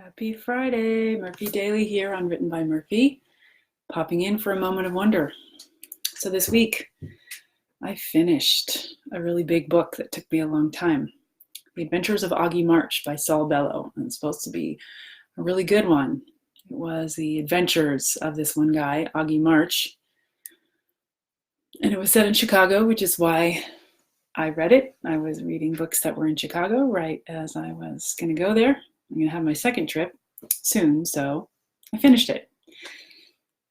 Happy Friday, Murphy Daily here on Written by Murphy, popping in for a moment of wonder. So this week, I finished a really big book that took me a long time, The Adventures of Augie March by Saul Bellow. And it's supposed to be a really good one. It was the adventures of this one guy, Augie March. And it was set in Chicago, which is why I read it. I was reading books that were in Chicago right as I was going to go there. I'm going to have my second trip soon, so I finished it.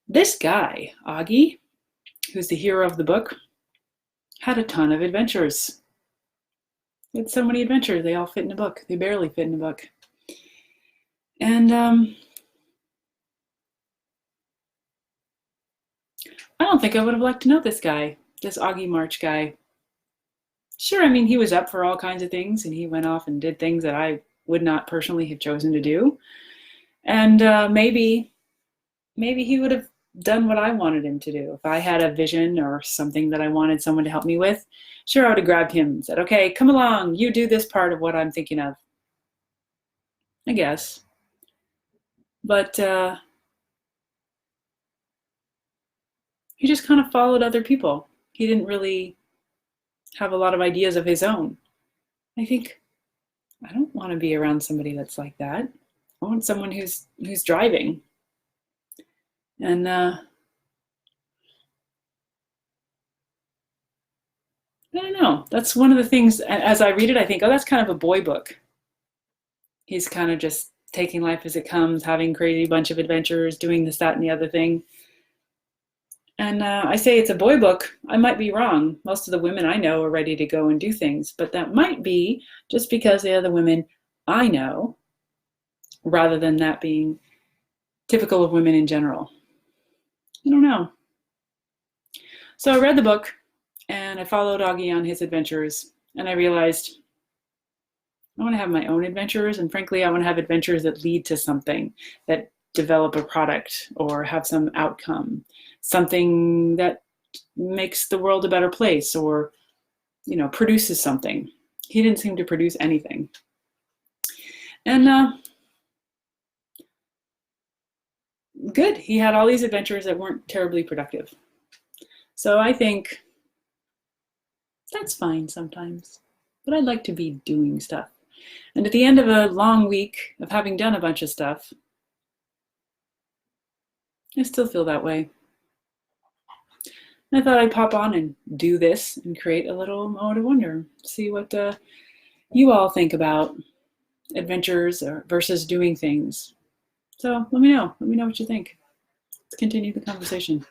This guy, Augie, who's the hero of the book, had a ton of adventures. He had so many adventures, they all fit in a book. They barely fit in a book. And I don't think I would have liked to know this guy, this Augie March guy. Sure, I mean, he was up for all kinds of things, and he went off and did things that I would not personally have chosen to do. And maybe he would have done what I wanted him to do. If I had a vision or something that I wanted someone to help me with, sure, I would have grabbed him and said, okay, come along, you do this part of what I'm thinking of. I guess. But he just kind of followed other people. He didn't really have a lot of ideas of his own. I think I don't want to be around somebody that's like that. I want someone who's driving. And I don't know. That's one of the things, as I read it, I think, oh, that's kind of a boy book. He's kind of just taking life as it comes, having a crazy bunch of adventures, doing this, that, and the other thing. And I say it's a boy book. I might be wrong. Most of the women I know are ready to go and do things, but that might be just because they are the women I know, rather than that being typical of women in general. I don't know. So I read the book and I followed Augie on his adventures, and I realized I want to have my own adventures, and frankly, I want to have adventures that lead to something, that develop a product or have some outcome, something that makes the world a better place, or, you know, produces something. He didn't seem to produce anything. And good, he had all these adventures that weren't terribly productive. So I think that's fine sometimes, but I'd like to be doing stuff. And at the end of a long week of having done a bunch of stuff, I still feel that way. I thought I'd pop on and do this and create a little moment of wonder, see what you all think about adventures versus doing things. So let me know what you think. Let's continue the conversation.